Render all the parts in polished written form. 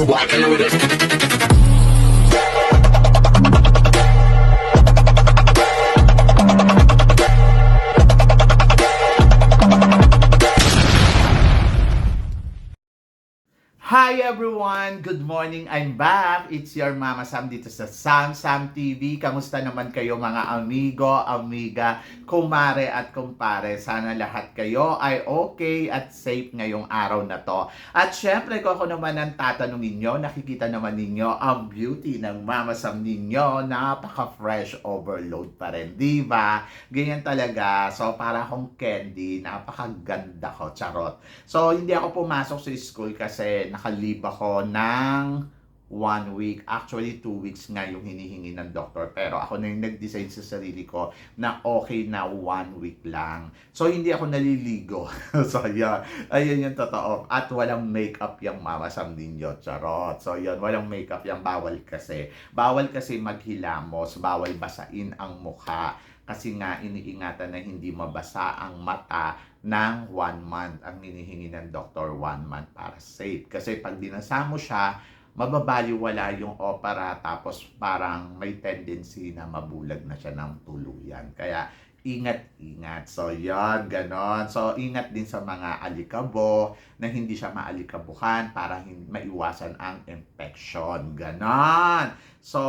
walking with it. Hi everyone! Good morning! I'm back! It's your Mama Sam dito sa Sam TV. Kamusta naman kayo mga amigo, amiga, kumare at kumpare? Sana lahat kayo ay okay at safe ngayong araw na to. At syempre kung ako naman ang tatanungin nyo, nakikita naman ninyo ang beauty ng Mama Sam ninyo. Napaka-fresh overload pa rin, di ba? Ganyan talaga. So para akong candy, napakaganda ko, charot. So hindi ako pumasok sa school kasi nakalive ako ng 1 week. Actually, 2 weeks nga yung hinihingi ng doktor. Pero ako na yung nag-decide sa sarili ko na okay na 1 week lang. So, hindi ako naliligo. So, yun. Ayun yung totoo. At walang makeup yung Mama Sam ninyo. Charot. So, yun. Walang makeup yung bawal kasi. Bawal kasi maghilamos. Bawal basain ang mukha. Kasi nga iniingatan na hindi mabasa ang mata ng 1 month. Ang hinihingi ng doktor 1 month para safe. Kasi pag binasa mo siya, mababaliwala yung opera tapos parang may tendency na mabulag na siya ng tuluyan. Kaya ingat-ingat. So, yan, ganon. So, ingat din sa mga alikabo na hindi siya maalikabuhan para maiwasan ang infection. Ganon. So,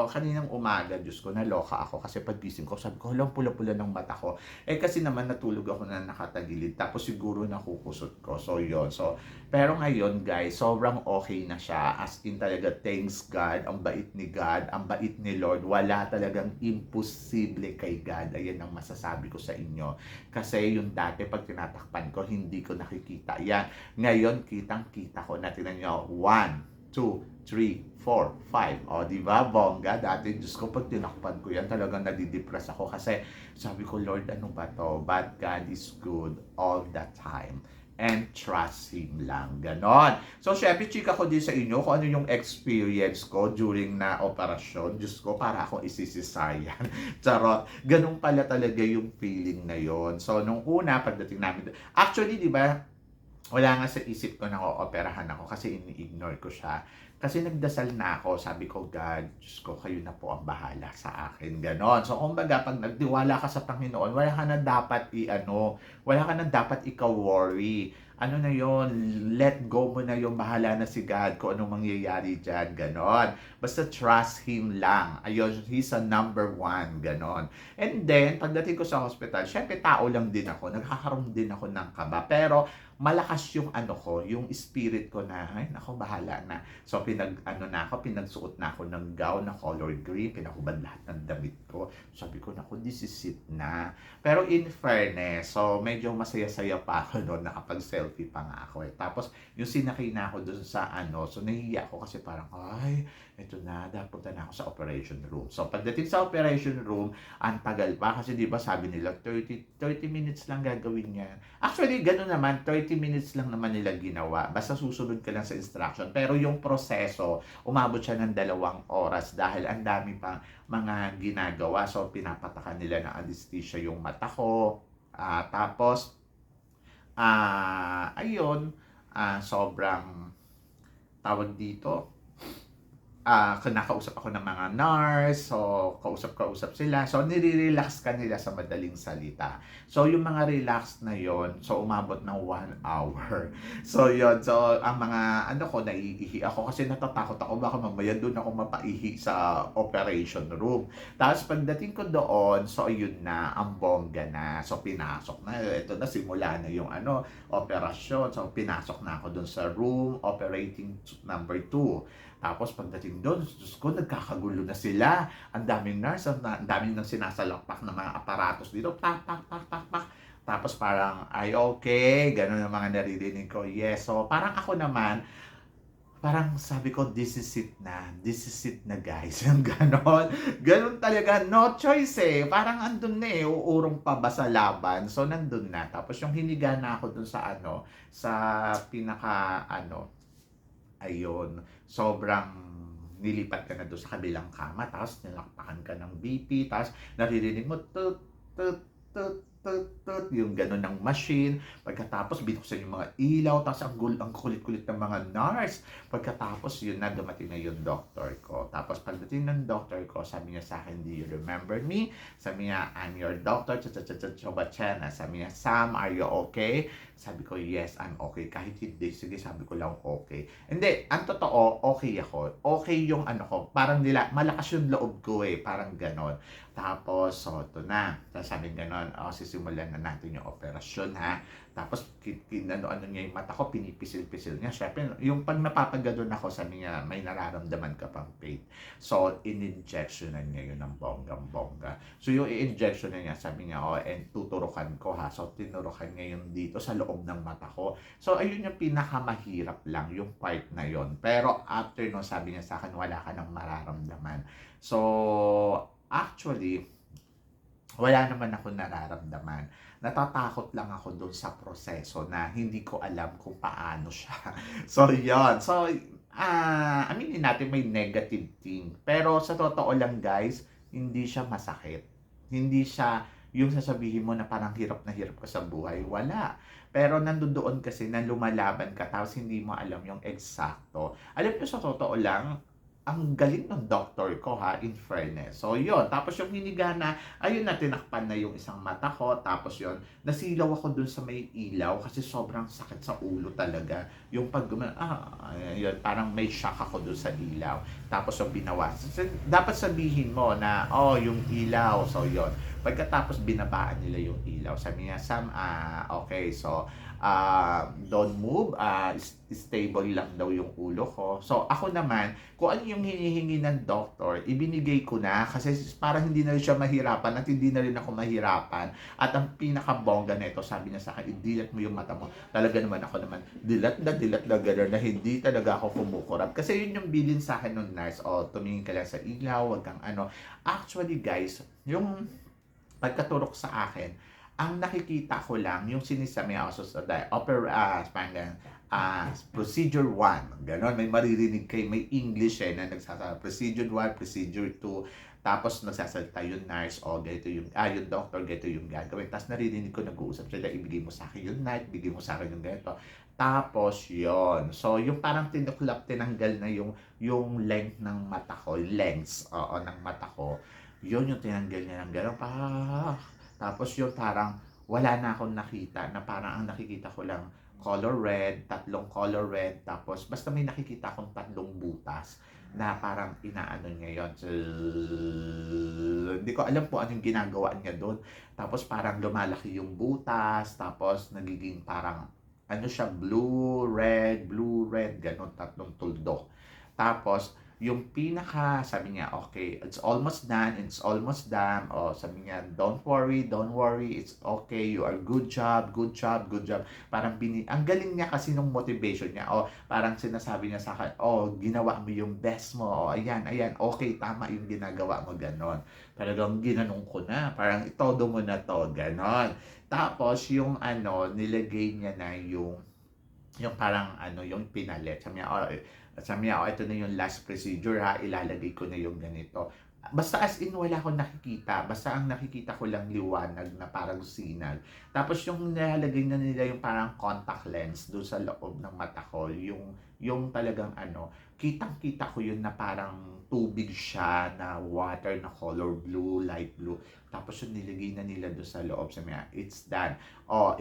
kaninang umaga, Diyos ko, naloka ako kasi pagising ko, sabi ko, halang pula-pula ng mata ko. Eh, kasi naman natulog ako na nakatagilid. Tapos siguro nakukusot ko. So, yun. So, pero ngayon, guys, sobrang okay na siya. As in talaga, thanks God. Ang bait ni God. Ang bait ni Lord. Wala talagang imposible kay God. Ayan ang masasabi ko sa inyo. Kasi yung dati, pag tinatakpan ko, hindi ko nakikita. Yan. Ngayon, kitang-kita ko na tinan nyo. 1, 2, 3, 4, 5. O, di ba? Bongga. Dati, Diyos ko, pag tinakpan ko yan, talagang nadidepress ako. Kasi sabi ko, Lord, ano ba to? But God is good all the time. And trust Him lang. Ganon. So, syempre, chika ko din sa inyo kung ano yung experience ko during na operasyon. Diyos ko, para akong isisisayan. Charot. Ganon pala talaga yung feeling na yon. So, nung una, pagdating namin, actually, di ba, wala nga sa isip ko na ooperahan ako kasi ini-ignore ko siya. Kasi nagdasal na ako, sabi ko, God, Diyos ko, kayo na po ang bahala sa akin. Ganon. So, kumbaga, pag nagtiwala ka sa Panginoon, wala ka na dapat wala ka na dapat ikaw-worry. Ano na yon, let go mo na yung bahala na si God kung anong mangyayari dyan. Ganon. Basta trust Him lang. Ayun, He's a number 1. Ganon. And then, pagdating ko sa hospital, syempre tao lang din ako. Nagkakaroon din ako ng kaba. Pero, malakas yung yung spirit ko na, ay, nako, bahala na. So, pinagsuot na ako ng gown na color green, pinakubad lahat ng damit ko. Sabi ko, nako, this is it na. Pero in fairness, so, medyo masaya-saya pa ako noon, nakapag-selfie pa nga ako eh. Tapos, yung sinakay na ako doon sa so, nahihiya ako kasi parang, ay, ito na, dapunta na ako sa operation room. So, pagdating sa operation room, ang tagal pa kasi di ba sabi nila 30 minutes lang gagawin yan. Actually, gano'n naman, 30 minutes lang naman nila ginawa. Basta susunod ka lang sa instruction. Pero yung proseso, umabot siya ng 2 oras dahil ang dami pang mga ginagawa. So, pinapatakan nila ng anesthesia yung mata ko. Tapos, ayun, sobrang tawag dito, kinakausap ako ng mga nurse, so kausap sila. So nire-relax ka nila sa madaling salita. So yung mga relax na yon, so umabot ng 1 hour. So yon, so ang mga naiihi ako kasi natatakot ako baka mamaya doon ako mapaihi sa operation room. Tapos pagdating ko doon, so yun na, ang bongga na. So pinasok na, ito na, simula na yung operasyon. So pinasok na ako doon sa room, operating number 2. Tapos pagdating doon, Diyos ko, nagkakagulo na sila. Ang daming nurse, ang daming nang sinasalakpak ng mga aparatos dito. Pak. Tapos parang, ay okay, gano'n ang mga naririnig ko. Yes, so parang ako naman, parang sabi ko, this is it na guys. Yung ganon talaga, no choice eh. Parang andun na eh, uurong pa ba sa laban. So nandun na. Tapos yung hiniga na ako dun sa sa pinaka ayun, sobrang nilipat ka na doon sa kabilang kama, tapos nilakpakan ka ng BP, tapos naririnig mo, tut, tut, tut, tut, yung gano'n ng machine. Pagkatapos binuksan yung mga ilaw, tapos ang kulit-kulit ng mga nurse. Pagkatapos yun na, dumating na yung doctor ko. Tapos pagdating ng doctor ko, sabi niya sa akin, "Do you remember me?" Sabi niya, "I'm your doctor, Chobachena." Sabi niya, "Sam, are you okay?" Sabi ko, "Yes, I'm okay." Kahit hindi, sige, sabi ko lang okay. Hindi, ang totoo, okay ako. Okay yung ano ko, parang malakas yung loob ko parang ganon. Tapos, so, ito na. Tapos sabi ganon, sisimulan na natin yung operasyon ha. Tapos, ano niya yung mata ko, pinipisil-pisil niya. Syempre, yung pag napapaganon ako, sabi niya, may nararamdaman ka pang pain. So, in-injectionan niya yun ng bonggang-bongga. So, yung i-injection na niya, sabi niya, and tuturukan ko ha. So, tinurukan niya yun dito sa loob ng mata ko. So, ayun yung pinakamahirap lang, yung part na yon. Pero, after no, sabi niya sa akin, wala ka nang mararamdaman. So, actually, wala naman ako nararamdaman. Natatakot lang ako doon sa proseso na hindi ko alam kung paano siya. So, yon. So, aminin natin may negative thing. Pero sa totoo lang guys, hindi siya masakit. Hindi siya yung sasabihin mo na parang hirap na hirap ka sa buhay. Wala. Pero nandoon kasi na lumalaban ka tapos hindi mo alam yung eksakto. Alam nyo sa totoo lang, ang galing ng doctor ko ha, in fairness. So, yon. Tapos yung hiniga na, ayun na, tinakpan na yung isang mata ko. Tapos yon, nasilaw ako dun sa may ilaw kasi sobrang sakit sa ulo talaga. Yung pag yun, parang may shock ako dun sa ilaw. Tapos yung binawas. Dapat sabihin mo na, yung ilaw. So, yon. Pagkatapos binabaan nila yung ilaw. Sabi niya, "Sam, okay, so, don't move, stable lang daw yung ulo ko." So, ako naman, kung ano yung hinihingi ng doctor, ibinigay ko na kasi parang hindi na rin siya mahirapan at hindi na rin ako mahirapan. At ang pinakabongga nito, sabi niya sa akin, "Idilat mo yung mata mo." Talaga naman ako naman, dilat na gano'n na hindi talaga ako kumukurap. Kasi yun yung bilin sa akin ng nurse, tumingin ka lang sa ilaw, wag kang ano. Actually guys, yung pagkaturok sa akin, ang nakikita ko lang yung sinisabi ako sa procedure 1. Ganon, may maririnig kayo, may English na nagsasabi. Procedure 1, procedure 2. Tapos nagsasalita yung nurse, ganito yung, yung doctor, ganito yung gagawin. Tapos naririnig ko nag-uusap sila, ibigay mo sa akin yung knife, ibigay mo sa akin yung ganito. Tapos yon. So yung parang tinanggal na yung length ng mata ko, lengths, ng mata ko. Yun yung tinanggal niya ng gano'n. Tapos yung parang wala na akong nakita na parang ang nakikita ko lang color red, tatlong color red, tapos basta may nakikita akong tatlong butas na parang inaano niya yun. So, hindi ko alam po anong ginagawa niya doon. Tapos parang lumalaki yung butas, tapos nagiging parang ano siya, blue, red, ganun, tatlong tuldok. Tapos, yung sabi niya, "Okay, it's almost done." Sabi niya, don't worry, it's okay, you are good job. Parang ang galing niya kasi nung motivation niya. Parang sinasabi niya sa akin, ginawa mo yung best mo. Ayan, okay, tama yung ginagawa mo, ganon. Talagang ginanong ko na, parang itodo mo na to, ganon. Tapos, yung nilagay niya na yung parang yung pinalit. Sabi niya, ito na yung last procedure ha, ilalagay ko na yung ganito. Basta as in, wala akong nakikita. Basta ang nakikita ko lang liwanag na parang sinag. Tapos yung nilalagay na nila yung parang contact lens doon sa loob ng mata ko. Yung talagang kitang-kita ko yun na parang tubig siya na water na color blue, light blue. Tapos yung nilagay na nila doon sa loob. Sabi niya, "It's done."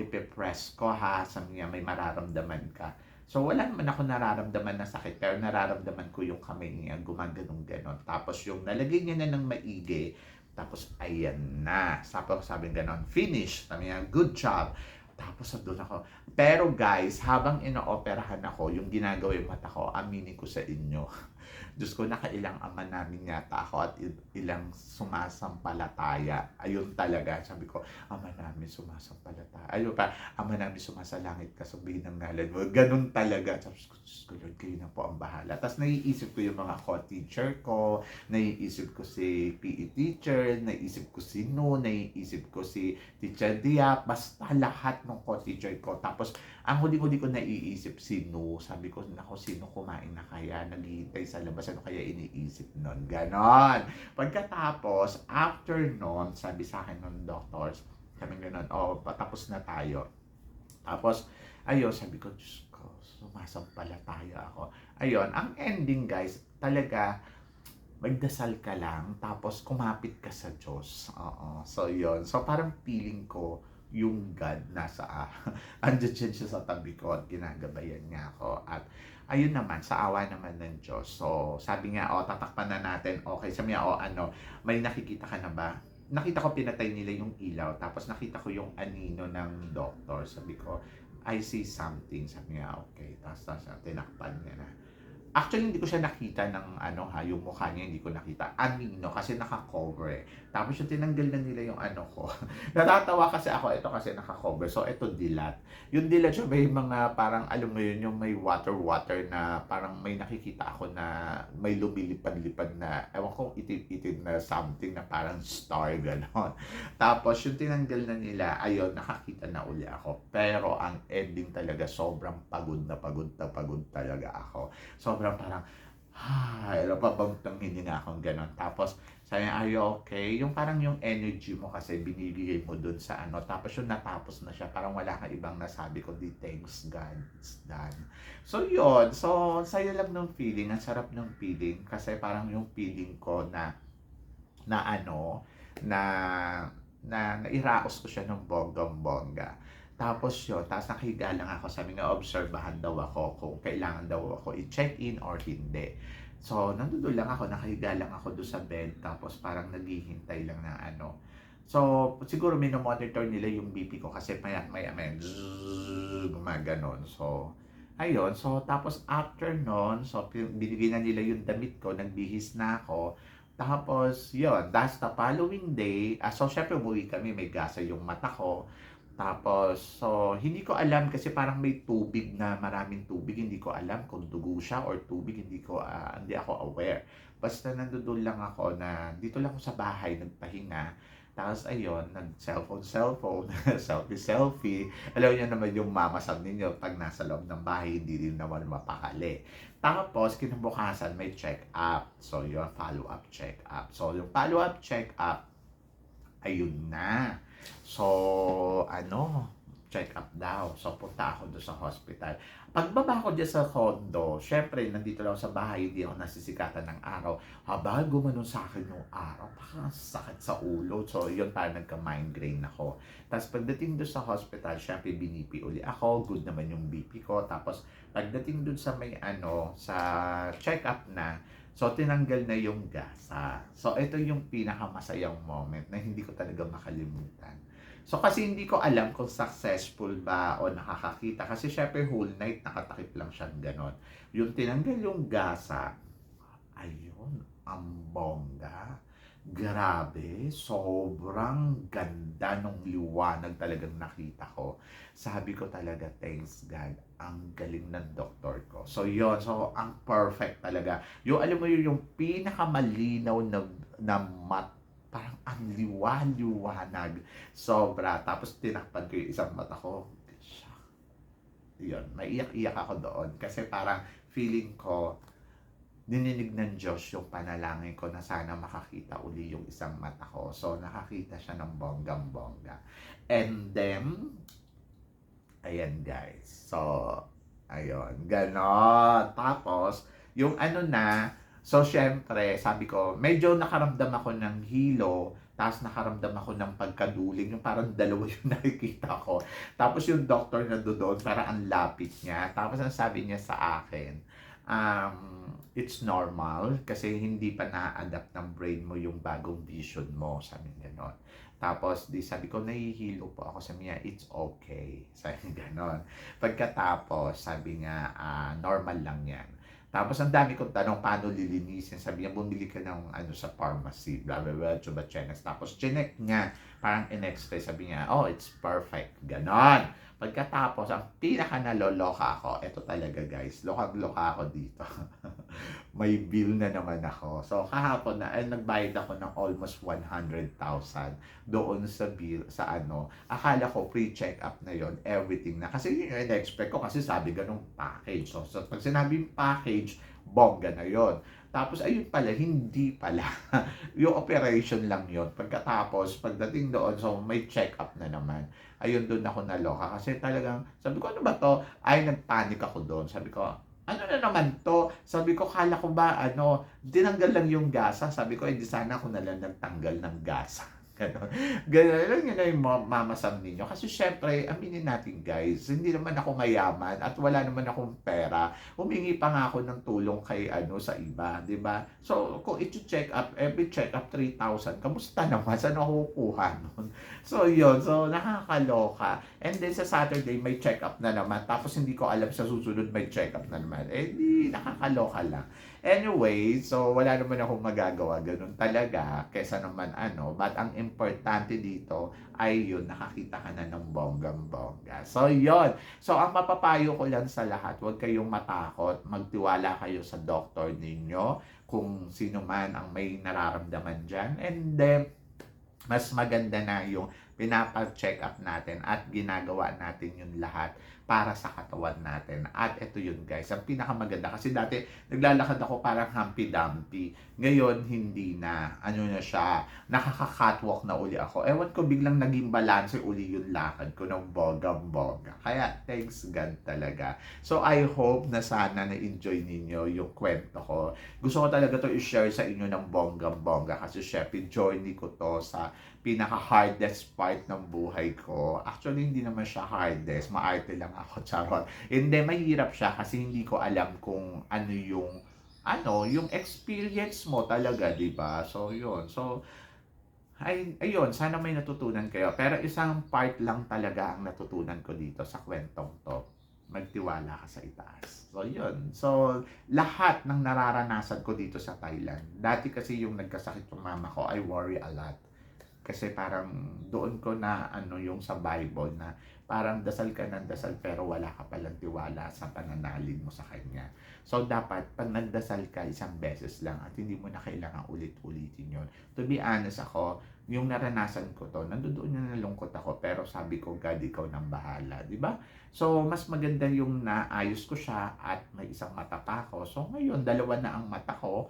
Ipipress ko ha. Sabi niya, "May mararamdaman ka." So, wala naman ako nararamdaman na sakit, pero nararamdaman ko yung kamay niya, gumaganong ganon. Tapos yung nalagay niya na ng maigi, tapos ayan na. Sabi ganon, "Finish." Sabi niya, "Good job." Tapos doon ako. Pero guys, habang inooperahan ako, yung ginagawa yung mata ko, aminin ko sa inyo. Diyos ko, nakailang ama namin yata ako at ilang sumasampalataya. Ayun talaga, sabi ko, "Ama namin sumasampalataya." Ayun pa, "Ama namin sumasalangit ka, sabihin ng ngalan mo." Ganun talaga. Sabi ko, "Diyos ko, Lord, kayo na po ang bahala." Tapos naiisip ko yung mga co-teacher ko, naiisip ko si PE teacher, naiisip ko si No, naiisip ko si Teacher Diap, basta lahat ng co-teacher ko. Tapos, ang huli-huli ko naiisip si No. Sabi ko, "Nako, sino kumain na kaya? Naghihintay sa labas, ano kaya iniisip nun?" Ganon. Pagkatapos, after nun, sabi sa akin ng doctors, Sabi gano'n, oh, patapos na tayo. Tapos, ayun, sabi ko, Diyos ko, sumasampalataya ako. Ayun, ang ending guys, talaga, magdasal ka lang, tapos kumapit ka sa Diyos. Oo. So, yun. So, parang feeling ko, yung God nasa, andyan siya sa tabi ko at ginagabayan niya ako. At, ayun naman, sa awa naman ng Diyos. So, sabi nga, tatakpan na natin. Okay, sabi niya, ano, may nakikita ka na ba? Nakita ko pinatay nila yung ilaw, tapos nakita ko yung anino ng doktor. Sabi ko, I see something. Sabi niya, okay. Tapos tinakpan niya na. Actually, hindi ko siya nakita ng yung mukha niya, hindi ko nakita. Anino, kasi naka-cover eh. Tapos yung tinanggal na nila yung ano ko. Natatawa kasi ako, ito kasi naka-cover. So, ito dilat. Yung dilat siya, may mga parang, alam mo yun, yung may water na parang may nakikita ako na may lumilipad-lipad na, ewan ko, itim-itim na something na parang star, gano'n. Tapos, yung tinanggal na nila, ayun, nakakita na uli ako. Pero, ang ending talaga, sobrang pagod na pagod talaga ako. Sobrang parang, napabang ng hininga akong gano'n. Tapos, sabi niya, are you okay? Yung parang yung energy mo kasi binibigay mo dun sa ano. Tapos yung natapos na siya, parang wala kang ibang nasabi kundi thanks God, it's done. So yun, so sayo lang ng feeling, ang sarap ng feeling. Kasi parang yung feeling ko na ano, na nairaos ko siya ng bonggang-bongga. Tapos yun, tapos nakahiga lang ako, sabi nga, obserbahan daw ako kung kailangan daw ako i-check-in or hindi. So, nandun lang ako, nakahiga lang ako doon sa bed, tapos parang naghihintay lang na ano. So, siguro minomonitor nila yung BP ko kasi maya gumaganon. So, ayun. So, tapos after nun, so, binigay na nila yung damit ko, nagbihis na ako. Tapos, yun, that's the following day. So, syempre, umuwi kami, may gasa yung mata ko. Tapos, so, hindi ko alam kasi parang may tubig na maraming tubig. Hindi ko alam kung dugo siya or tubig. Hindi ako aware. Basta nandoon lang ako na, dito lang ako sa bahay, nagpahinga. Tapos, ayun, nag-cellphone, selfie. Alam niyo naman yung mamasam ninyo, pag nasa loob ng bahay, hindi din naman mapakali. Tapos, kinabukasan, may check-up. So, yun, follow-up check-up. So, yung follow-up check-up, ayun na. So, check up daw. So, punta ako doon sa hospital. Pagbaba ko dyan sa condo, syempre, nandito lang sa bahay, hindi ako nasisikatan ng araw. Habang gumanon sa akin yung araw, parang sakit sa ulo. So, yun, parang nagka-migraine ako. Tapos, pagdating doon sa hospital, syempre, binipi uli ako. Good naman yung BP ko. Tapos, pagdating doon sa sa check-up na, so, tinanggal na yung gasa. So, ito yung pinakamasayang moment na hindi ko talaga makalimutan. So, kasi hindi ko alam kung successful ba o nakakakita. Kasi syempre whole night nakatakip lang siya ganon. Yung tinanggal yung gasa, ayun, ang bongga. Grabe, sobrang ganda nung liwanag talagang nakita ko. Sabi ko talaga, thanks God, ang galing ng doktor ko. So yun, so ang perfect talaga. Yung alam mo yung pinakamalinaw na mat, parang ang liwanag, sobra. Tapos tinakpan ko yung isang mata ko. Yun, maiyak-iyak ako doon kasi parang feeling ko dininig ng Diyos yung panalangin ko na sana makakita uli yung isang mata ko. So, nakakita siya ng bonggang-bongga. And then, ayan guys. So, ayun, ganon. Tapos, yung so syempre, sabi ko, medyo nakaramdam ako ng hilo, tapos nakaramdam ako ng pagkaduling, yung parang dalawa yung nakikita ko. Tapos yung doctor na doon, parang ang lapit niya. Tapos ang sabi niya sa akin, it's normal kasi hindi pa na-adapt ng brain mo yung bagong vision mo, sabi niya gano'n. Tapos sabi ko, nahihilo po ako, sabi niya, it's okay, sabi niya gano'n. Pagkatapos, sabi niya, normal lang yan. Tapos ang dami kong tanong, paano lilinisin? Sabi niya, bumili ka ng sa pharmacy, blah blah blah, chuba-chenex. Tapos chinek niya, parang in-x-ray, sabi niya, oh, it's perfect, ganon. Pagkatapos, ang pinaka naloloka ako, ito talaga guys, lokag-loka ako dito. May bill na naman ako. So kahapon nagbayad ako ng almost 100,000 doon sa bill, akala ko pre-check up na yon, everything na. Kasi yun yung in-expect ko kasi sabi ganung package. So pag sinabing package, bongga na yon. Tapos ayun pala, hindi pala. Yung operation lang yon. Pagkatapos, pagdating doon, so may check-up na naman. Ayun, doon ako naloka. Kasi talagang, sabi ko, ano ba to? Ay, nagpanic ako doon. Sabi ko, ano na naman to? Sabi ko, kala ko ba, tinanggal lang yung gasa. Sabi ko, di sana ako na lang nagtanggal ng gasa. Ganon. Ganon lang yun na yung mamasam ninyo. Kasi syempre, aminin natin guys, hindi naman ako mayaman at wala naman akong pera. Humingi pa nga ako ng tulong kay sa iba, di ba? So, kung i-check up, every check up 3,000, kamusta naman? Saan ako kukuha nun? So, yun. So, nakakaloka. And then sa Saturday, may check up na naman. Tapos hindi ko alam sa susunod may check up na naman. Di nakakaloka lang. Anyway, so wala naman akong magagawa, ganun talaga, kesa naman but ang importante dito ay yun, nakakita ka na ng bonggang-bongga. So yun, so ang mapapayo ko lang sa lahat, huwag kayong matakot, magtiwala kayo sa doktor ninyo, kung sino man ang may nararamdaman dyan, and then, mas maganda na yung pinapa-check up natin at ginagawa natin yung lahat para sa katawan natin. At ito yun guys, ang pinakamaganda. Kasi dati naglalakad ako parang Humpty Ngayon hindi na. Ano na siya, nakaka-catwalk na uli ako. Ewan ko, biglang naging balance uli yung lakad ko ng bonggang-bongga. Kaya thanks God talaga. So I hope na sana na-enjoy ninyo yung kwento ko. Gusto ko talaga to i-share sa inyo ng bonggang-bongga kasi syempre journey ko to sa pinaka-hardest part ng buhay ko. Actually, hindi naman siya hardest. Maarte lang ako, charot. Hindi, mahirap siya kasi hindi ko alam kung ano yung experience mo talaga, di ba? So, yun. So, ayun, sana may natutunan kayo. Pero isang part lang talaga ang natutunan ko dito sa kwentong to. Magtiwala ka sa itaas. So, yun. So, lahat ng nararanasan ko dito sa Thailand. Dati kasi yung nagkasakit yung mama ko, I worry a lot. Kasi parang doon ko na yung sa Bible na parang dasal ka ng dasal pero wala ka palang tiwala sa pananalig mo sa Kanya. So dapat pag nagdasal ka isang beses lang at hindi mo na kailangan ulit-ulitin yun. To be honest ako, yung naranasan ko to, nandoon na nalungkot ako pero sabi ko, God, ikaw nang bahala, di ba? So mas maganda yung naayos ko siya at may isang mata pa ako. So ngayon, dalawa na ang mata ko.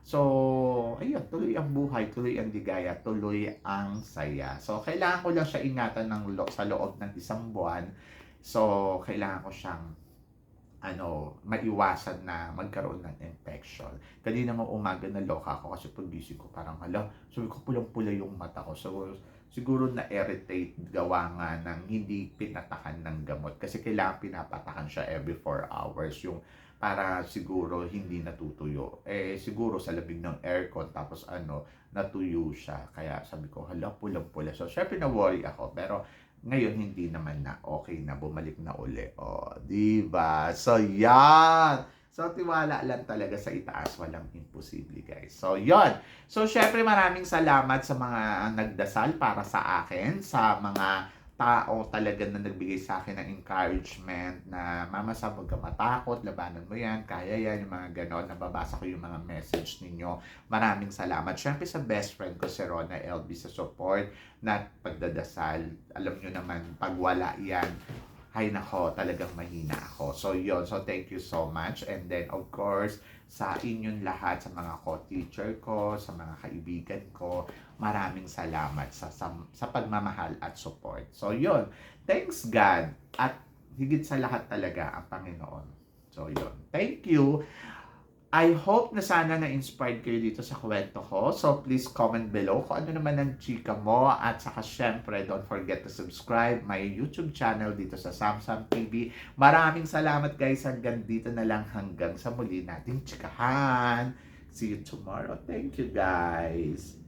So, ayun, tuloy ang buhay, tuloy ang ligaya, tuloy ang saya. So, kailangan ko lang siya ingatan sa loob ng isang buwan. So, kailangan ko siyang maiwasan na magkaroon ng infection. Kanina nga umaga na loka ako kasi pagising ko parang sabi ko pulang-pula yung mata ko. So, siguro na-irritate gawa nga ng hindi pinatakan ng gamot. Kasi kailangan pinapatakan siya every 4 hours. Yung para siguro hindi natutuyo. Siguro sa labig ng aircon tapos natuyo siya. Kaya sabi ko, pulang-pula. So, syempre na-worry ako. Pero ngayon hindi naman na, okay na, bumalik na uli. Diba? So, yan. So, tiwala lang talaga sa itaas. Walang imposible, guys. So, yon. So, syempre maraming salamat sa mga nagdasal para sa akin, sa mga tao talaga na nagbigay sa akin ng encouragement na Mama Sam, huwag ka matakot, labanan mo yan, kaya yan, yung mga ganon. Nababasa ko yung mga message ninyo. Maraming salamat. Syempre sa best friend ko, si Rona LB, sa support na pagdadasal. Alam nyo naman, pag wala yan, ay nako, talagang mahina ako. So yun, so thank you so much. And then of course, sa inyong lahat, sa mga co-teacher ko, sa mga kaibigan ko, maraming salamat sa pagmamahal at support. So yun, thanks God. At higit sa lahat talaga ang Panginoon. So yun, thank you. I hope na sana na-inspired kayo dito sa kwento ko. So, please comment below kung ano naman ang chika mo. At saka, syempre, don't forget to subscribe my YouTube channel dito sa Samsam TV. Maraming salamat, guys. Hanggang dito na lang. Hanggang sa muli nating chikahan. See you tomorrow. Thank you, guys.